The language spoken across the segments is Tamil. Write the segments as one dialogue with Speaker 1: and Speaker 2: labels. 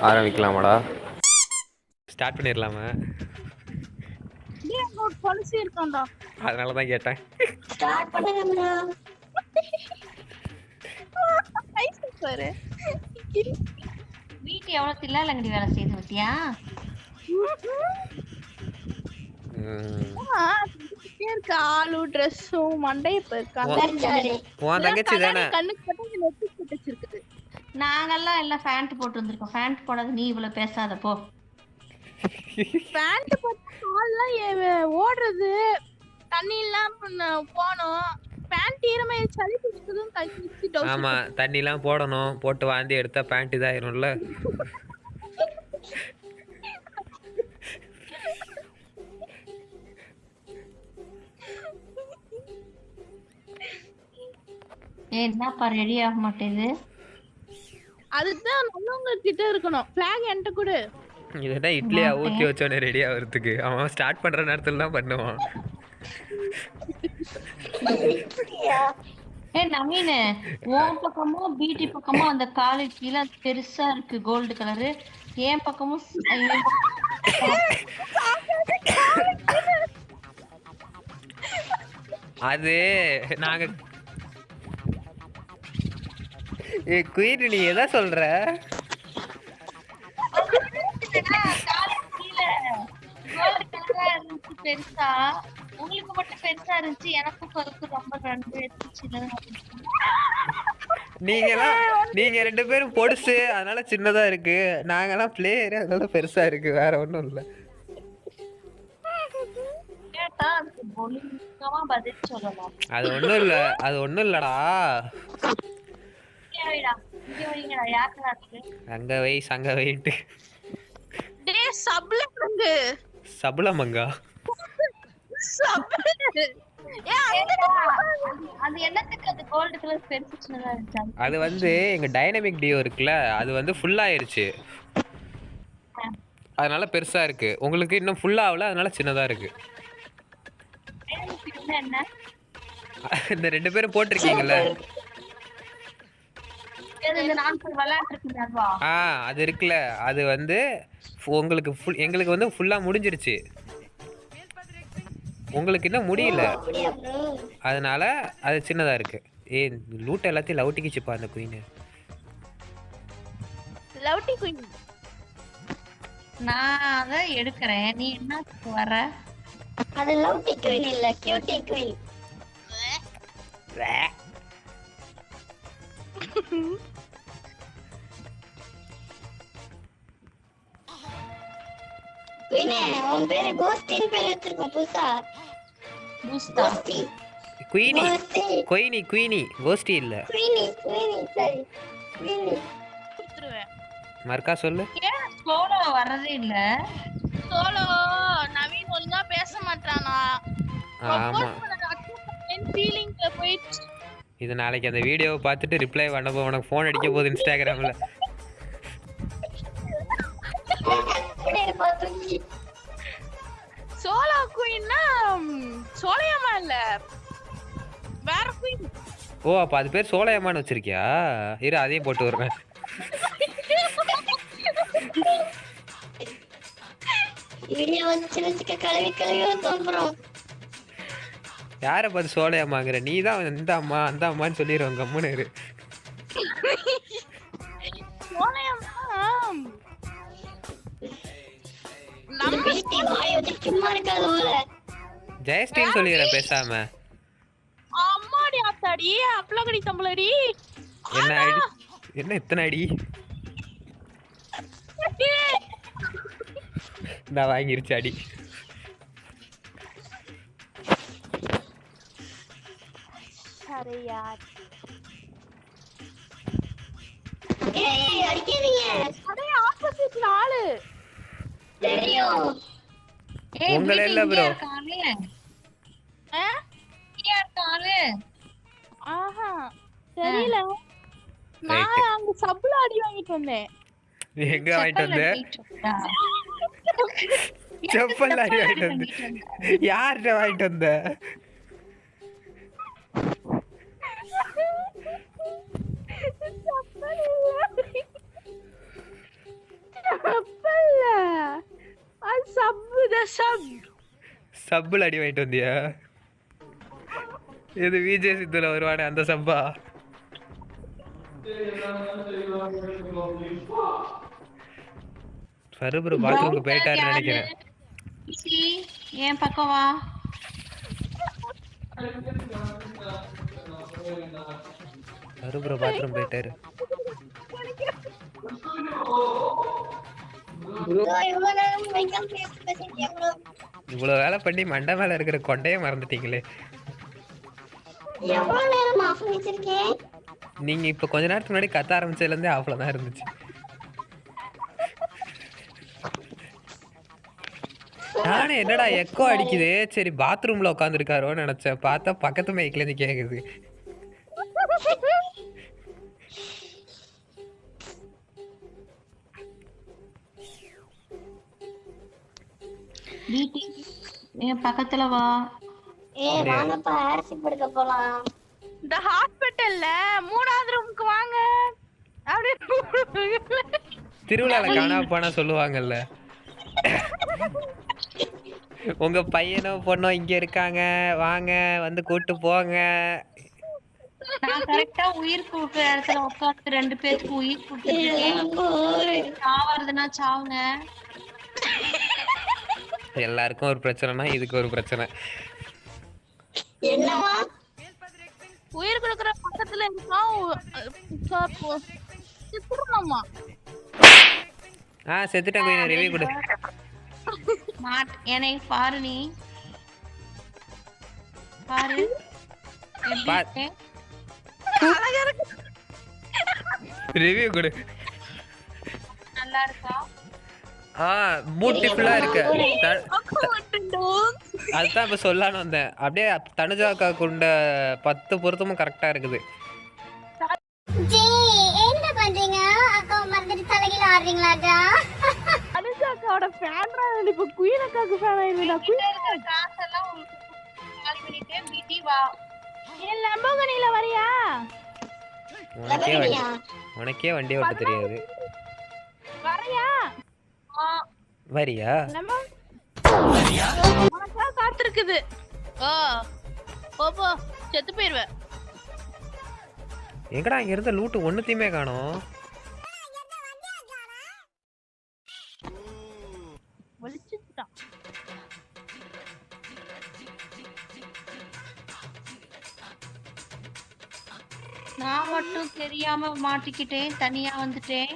Speaker 1: ஆரம்பிக்கலாமாடா? ஸ்டார்ட் பண்ணிடலாமா?
Speaker 2: அங்க ஒரு policy இருக்கான்டா.
Speaker 1: அதனால தான் கேட்டேன்.
Speaker 3: ஸ்டார்ட் பண்ணுங்கடா.
Speaker 2: ஐஸ் பாரு.
Speaker 3: வீட்டு எவ்வளவு தில்லாலங்கடி வேலை செய்து பத்தியா?
Speaker 2: இருக்கு ஆளு ட்ரெஸ்ஸும் மண்டைய
Speaker 1: உன் தங்கச்சி தானே?
Speaker 2: கண்ணுக்கு மட்டும் நெத்தி வச்சிருக்குது.
Speaker 3: நாங்கெல்லாம் எல்லாம் பேண்ட் போட்டு வந்திருக்கோம். பேண்ட் போடாத நீ இவ்வளவு பேசாத போ.
Speaker 2: பேண்ட் போட்டு கால்லாம் ஓடுறது தண்ணி இல்லாம போனோம். பேண்ட் ஈரமாயி சளி பிடிச்சதும் கழட்டி வச்சு டவுஸ்.
Speaker 1: ஆமா, தண்ணிலாம் போடணும். போட்டு வாந்தி எடுத்தா பேண்ட் இதாயிரும்ல.
Speaker 3: என்னப்பா ரெடி ஆக மாட்டேது?
Speaker 2: அதுதான் நல்லவங்க கிட்ட இருக்கணும். பிளாக் என்கிட்ட கொடு.
Speaker 1: இதுதான் இட்லியா ஊற்றி வச்சோன்னே ரெடி ஆகிறதுக்கு. அவன் ஸ்டார்ட் பண்ற நேரத்துல தான் பண்ணுவான்.
Speaker 3: நவீன, உன் பக்கமும் பியூட்டி பக்கமும் அந்த காலு கீழே பெருசா இருக்கு கோல்டு கலரு. என் பக்கமும்
Speaker 1: அது நாங்க குயின் நீ எதா சொல்ற?
Speaker 3: பெருசா உங்களுக்கு மட்டும் பெருசா இருந்துச்சு, எனக்கும் கருக்கு ரொம்ப ரெண்டு
Speaker 1: நீங்க ரெண்டு பேரும் பொடுசு அதனால சின்னதா இருக்கு. நாங்கெல்லாம் பிளேயர் அதனால பெருசா இருக்கு. வேற ஒண்ணும் இல்ல. அது ஒண்ணும் இல்லடா. அங்க வைட்டு சபலமங்கா அது வந்து எங்க டைனமிக் டியோ இருக்குல்ல, அது வந்து ஃபுல் ஆயிருச்சு. அதனால பெருசா இருக்கு. உங்களுக்கு இன்னும் ஃபுல் ஆகல, அதனால சின்னதா இருக்கு. இந்த ரெண்டு பேரும் போட்டிருக்கீங்கல்ல, அது இருக்குல்ல, அது வந்து உங்களுக்கு எங்களுக்கு வந்து ஃபுல்லா முடிஞ்சிருச்சு. உங்களுக்கு இன்னும் முடியல, அதனால அது சின்னதா இருக்கு. லூட் எல்லாத்தையும் லவுட்டிக்கிச்சுப்பா அந்த குயின்.
Speaker 2: லவுட்டி குயின்
Speaker 3: நான் அத எடுக்கிறேன். நீ என்ன வர?
Speaker 4: அது லவ்டி குயின் இல்ல, கியூட்டி குயின். குயினே, உன் பேரு கோஸ்டின் பேர் எடுத்துருக்கோம் புதுசா. கோஸ்டி.
Speaker 1: குயினி குயினி கோஸ்டி இல்ல.
Speaker 4: குயினி சரி. குயினி
Speaker 2: குடுத்துருவேன்.
Speaker 1: மர்க்கா சொல்லு.
Speaker 3: சோலோ வரதே இல்ல.
Speaker 2: சோலோ நவீன் ஒழுங்கா பேச மாட்டானா?
Speaker 1: ஆமா,
Speaker 2: ஃபீலிங்ல போயிடுச்சு.
Speaker 1: இது நாளைக்கு அந்த வீடியோவை பார்த்துட்டு ரிப்ளை பண்ண உனக்கு ஃபோன் அடிக்க போகுது இன்ஸ்டாகிராம்ல.
Speaker 2: சோலோ குயின்னா சோலையம்மா இல்ல, வேற குயின்.
Speaker 1: ஓ, அப்ப அது பேர் சோலையம்மான்னு வச்சிருக்கியா? இரு அதையும் போட்டு விடுறேன்.
Speaker 4: வீடியோ வந்து கழுவி தோன்றும்.
Speaker 1: யாரை பார்த்து சோலையம்மாங்கிற? நீ தான் இந்த அம்மா அந்த அம்மான்னு சொல்லிடுவோம். கம்முன்னு இரு. ஜெயஸ்டின்னு சொல்லிடுறேன் பேசாம.
Speaker 2: அம்மாடி ஆத்தாடி அப்பளகடி தம்பளடி.
Speaker 1: என்ன அடி? என்ன இத்தனை அடி? நான் வாங்கிருச்சு அடி.
Speaker 2: அரே யார்,
Speaker 4: ஏய் அடிக்காதீங்க.
Speaker 2: அடே ஆப்போசிட்ல ஆளு
Speaker 4: தெரியும்.
Speaker 1: உங்களே இல்ல ப்ரோ.
Speaker 2: ஆஹா தெரியல. நான் அங்க சப்ல அடி வாங்கிட்டு வந்தேன்.
Speaker 1: எங்க வாங்கிட்டு வந்த? செப்பல் அடி வாங்கிட்டு வந்த? யார்கிட்ட வாங்கிட்டு வந்த?
Speaker 2: சப்
Speaker 1: சப்புல அடி வாங்கிட்டு வந்தியா? இது விஜய் சித்துல வருவானே அந்த சப்பா? சருபுரு பாத்ரூமுக்கு போயிட்டாருன்னு நினைக்கிறேன்.
Speaker 3: ஏன் பக்கம் வா.
Speaker 1: சருபுரு பாத்ரூம் போயிட்டாரு.
Speaker 4: இவ்வளவு நேரம் வைக்காம பேசிட்டு bro.
Speaker 1: இவ்வளவு வேலை பண்ணி மண்டை மேல இருக்கிற கொண்டையே மறந்துட்டீங்களே.
Speaker 4: எவ்வளவு நேரம் ஆஃப் வச்சிருக்கேன்?
Speaker 1: நீங்க இப்ப கொஞ்ச நேரத்துக்கு முன்னாடி கத்த ஆரம்பிச்சதுல இருந்தே ஆஃப்ல தான் இருந்துச்சு. நானே என்னடா எக்கோ அடிக்குது, சரி பாத்ரூம்ல உட்காந்துருக்காரோன்னு நினைச்சேன். பார்த்தா பக்கத்து மைக்ல இருந்து கேக்குது.
Speaker 3: வீட்டு என் பக்கத்துல வா.
Speaker 4: வாங்கப்பா அரிசி படுக்க போலாம்.
Speaker 2: இந்த ஹாஸ்பிடல்ல 3வது ரூமுக்கு வாங்க. அப்படியே
Speaker 1: திருவிழால காணாம போனா சொல்லுவாங்கல்ல, உங்க பையனோ பொண்ணோ இங்க இருக்காங்க, வாங்க வந்து கூட்டு போங்க.
Speaker 3: நான் கரெக்டா உயிர் கொடுக்குற இடத்துல உட்காந்து 2 பேருக்கு உயிர் கொடுத்துருக்கேன். சாவறதுன்னா சாவுங்க.
Speaker 1: எல்லாருக்கும் ஒரு பிரச்சனைனா இதுக்கு ஒரு பிரச்சனை.
Speaker 4: என்னவா?
Speaker 2: உயிர் கொடுக்குற பக்கத்துல இருக்கோம். செத்துறோமா?
Speaker 1: செத்துட்டேன். கொஞ்சம் ரிவ்யூ கொடு.
Speaker 3: என்னை பாரு, நீ பாரு.
Speaker 1: ரிவ்யூ கொடு.
Speaker 3: நல்லா இருக்கா?
Speaker 1: பியூட்டிஃபுல்லா இருக்கு. அதுதான் இப்ப சொல்லான்னு வந்தேன். அப்படியே தனுஜா அக்கா கொண்ட 10 பொருத்தமும் கரெக்டா இருக்குது.
Speaker 4: என்ன பண்றீங்க? அக்கா மறந்துட்டு தலையில ஆடுறீங்களாடா?
Speaker 2: அனுஜா அக்காவோட ஃபேன்ரா. இப்ப குயின் அக்காக்கு ஃபேன் ஆயிருந்தா. குயின்
Speaker 3: இருக்கிற காசெல்லாம் காலி பண்ணிட்டே பிடி வா.
Speaker 2: ஏன் லம்போகனில வரியா?
Speaker 1: உனக்கே வண்டி ஓட்ட தெரியாது.
Speaker 2: வரையா?
Speaker 1: வரியா?
Speaker 2: உனக்கா காத்திருக்குது. போ செத்து போயிருவ.
Speaker 1: எங்கடா இங்க இருந்த லூட்டு ஒண்ணுத்தையுமே காணோம்.
Speaker 2: வலிச்சுட்டான்.
Speaker 3: நான் மட்டும் தெரியாம மாட்டிக்கிட்டேன், தனியா வந்துட்டேன்.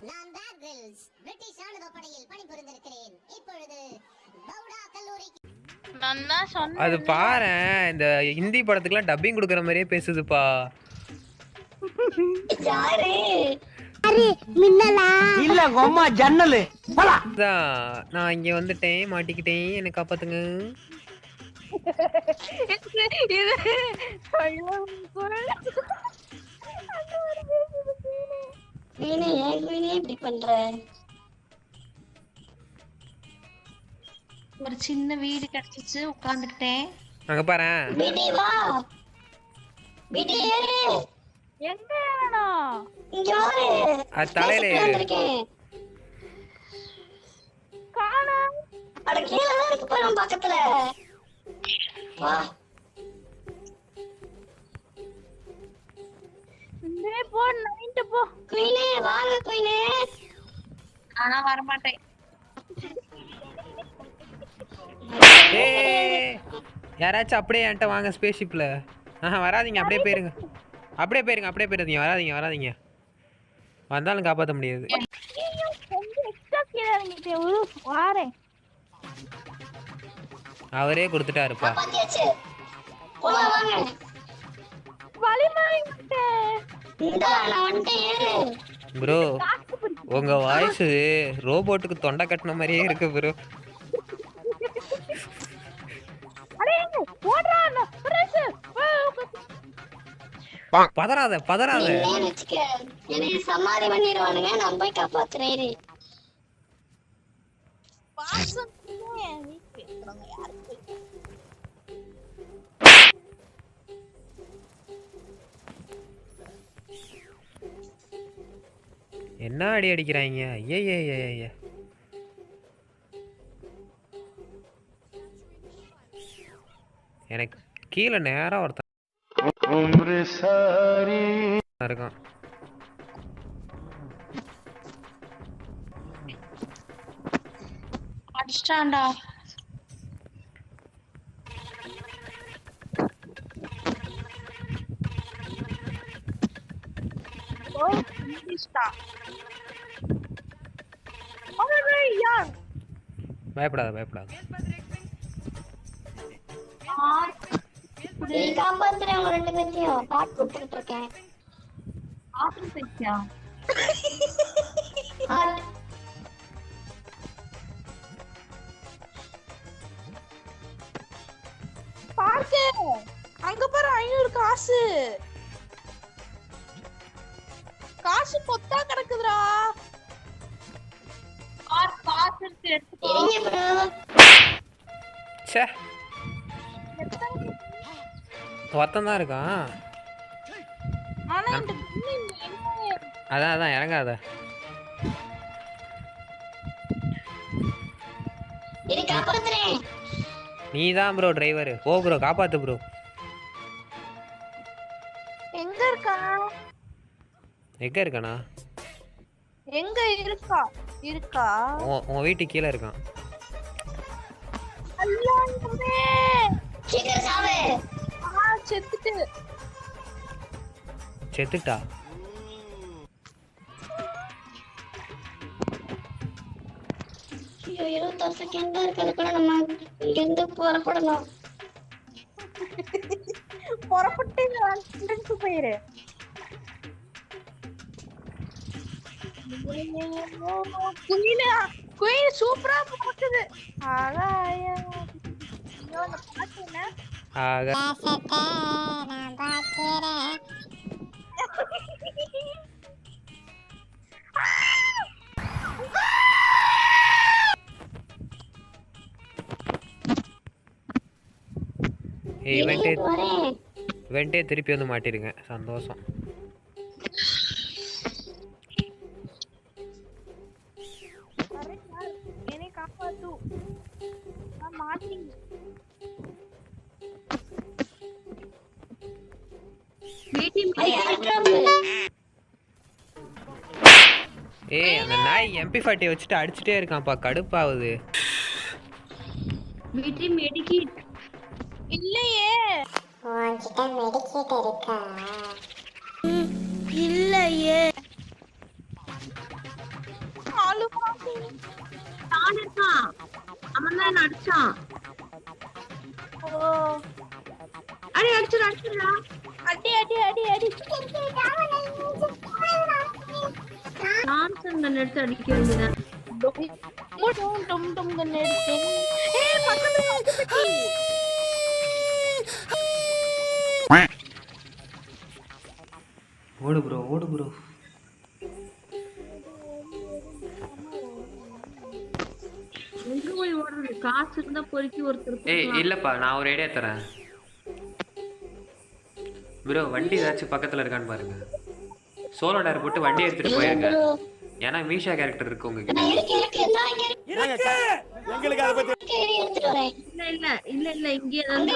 Speaker 4: நான் பேட் கிரில்ஸ் பிரிட்டிஷ் ராணுவ படையில் பணிபுரிந்திருக்கிறேன். இப்பொழுது பவுடா கல்லூரிக்கு
Speaker 2: நான் தான் சொன்னேன்.
Speaker 1: அது பாரு, இந்த ஹிந்தி படத்துக்குலாம் டப்பிங் கொடுக்குற மாதிரியே பேசுதுப்பா.
Speaker 4: யாரு? மின்னலா? இல்ல
Speaker 1: அம்மா ஜன்னலு. நான் இங்க வந்துட்டேன், மாட்டிக்கிட்டேன், என்ன காப்பாத்துங்க.
Speaker 4: இப்படி பண்ற?
Speaker 3: ஒரு சின்ன வீடு கிடைச்சிச்சு, உட்கார்ந்துட்டேன்.
Speaker 1: அங்க பாரு.
Speaker 4: பிடி வா. பிடி ஏறு.
Speaker 2: எங்க ஏறணும்?
Speaker 4: இங்க வாரு.
Speaker 1: அது தலையில ஏறு.
Speaker 2: காணா.
Speaker 4: அட கீழ தான் இருக்கு பாரு பக்கத்துல. வா.
Speaker 2: டேய் போ, நைட் போ.
Speaker 4: குயினே வாங்க குயினே.
Speaker 3: ஆனா வர மாட்டேன்.
Speaker 1: யாராச்சும் அப்படியே என்கிட்ட வாங்க ஸ்பேஸ்ஷிப்ல. வராதீங்க, அப்படியே போயிருங்க. அப்படியே போயிருங்க. வராதீங்க. வந்தாலும் காப்பாற்ற முடியாது. அவரே கொடுத்துட்டாருப்பா.
Speaker 4: போலாம் வாங்க.
Speaker 1: ப்ரோ உங்க வாய்ஸ் ரோபோட்டுக்கு தொண்டை கட்டின மாதிரியே இருக்கு ப்ரோ. பதறாத
Speaker 4: சமாதி பண்ணிடுவானுங்க. நான் போய் காப்பாத்துறேன்.
Speaker 1: என்ன அடி அடிக்கிறாங்க? ஐய எனக்கு கீழே நேரா ஒருத்தன் இருக்கான்.
Speaker 3: அடிச்சிட்டான்டா.
Speaker 2: ஓ இங்கிலீஷ்டா. அவரே யார்?
Speaker 1: பயப்படாத பயப்படாத.
Speaker 4: காப்பாத்துறேன் அவங்க 2 பேத்தையும். பாட்டு கொடுத்துட்டு இருக்கேன்.
Speaker 3: ஆஃபீஸ் வச்சியா?
Speaker 2: பாக்கு அங்க பாரு 500 காசு. காசு பொத்தா கிடக்குதுடா.
Speaker 3: காசு எடுத்து
Speaker 1: ச்சே ஒருத்தன் தான் இருக்கான்.
Speaker 2: ஆனா இந்த கும்மி என்ன
Speaker 1: அதான் அதான் இறங்காத.
Speaker 4: காப்பாத்துறேன்.
Speaker 1: நீ தான் ப்ரோ டிரைவர். ஓ ப்ரோ காப்பாத்து ப்ரோ.
Speaker 2: எங்க இருக்கா?
Speaker 1: எங்க இருக்கானா?
Speaker 2: எங்க இருக்கா? இருக்கா?
Speaker 1: உன் வீட்டுக்கு கீழே இருக்கான்.
Speaker 2: அல்லாஹ்வே
Speaker 4: சீக்கிரம் சாவு.
Speaker 2: செத்துட்டு.
Speaker 1: செத்துட்டா?
Speaker 4: ஐயோ 21 செகண்ட் தான் இருக்கு. அதுக்குள்ள நம்ம இங்கிருந்து புறப்படணும்.
Speaker 2: புறப்பட்டு ரெண்டு போயிரு. குயின் சூப்பரா போகுது. ஆகாயா ஐயோ அந்த பாட்டு என்ன?
Speaker 1: ஆக
Speaker 4: நான் பாக்குறேன்.
Speaker 1: இவன்ட்டே திருப்பி வந்து மாட்டிருங்க. சந்தோஷம்.
Speaker 2: என்னை காப்பாத்து. நான் மாட்டேன்.
Speaker 1: ஏய் அந்த நாய் MP40 வச்சுட்டு அடிச்சுட்டே இருக்கான்ப்பா. கடுப்பாகுது.
Speaker 2: இல்லையே.
Speaker 4: உன்கிட்ட மெடிக்கேட் இருக்கா?
Speaker 2: இல்லையே. ஆளு பாத்து.
Speaker 3: நான் இருக்கான். அவன் தான் அடிச்சான்.
Speaker 2: ஓ
Speaker 3: அடிச்சுடா.
Speaker 2: அடி அடி அடி அடி.
Speaker 3: நான் எடுத்து அடிக்க வேண்டியதான்.
Speaker 2: டும் டும் டும் கண்ணெடுத்து. ஏய் பக்கத்துல வந்து
Speaker 1: ஓடு ப்ரோ ஓடு ப்ரோ.
Speaker 3: எங்க போய் ஓடுறது? காசு இருந்தா பொறுக்கி ஒருத்தர்.
Speaker 1: ஏய் இல்லப்பா நான் ஒரு ஐடியா தரேன் ப்ரோ. வண்டி ஏதாச்சும் பக்கத்துல இருக்கான்னு பாருங்க. சோலோ டயர் போட்டு வண்டி எடுத்துட்டு போயிருங்க. ஏன்னா மீஷா கேரக்டர் இருக்கு உங்ககிட்ட.
Speaker 4: எங்களுக்கு அதை பத்தி
Speaker 3: இல்ல இங்கே தான்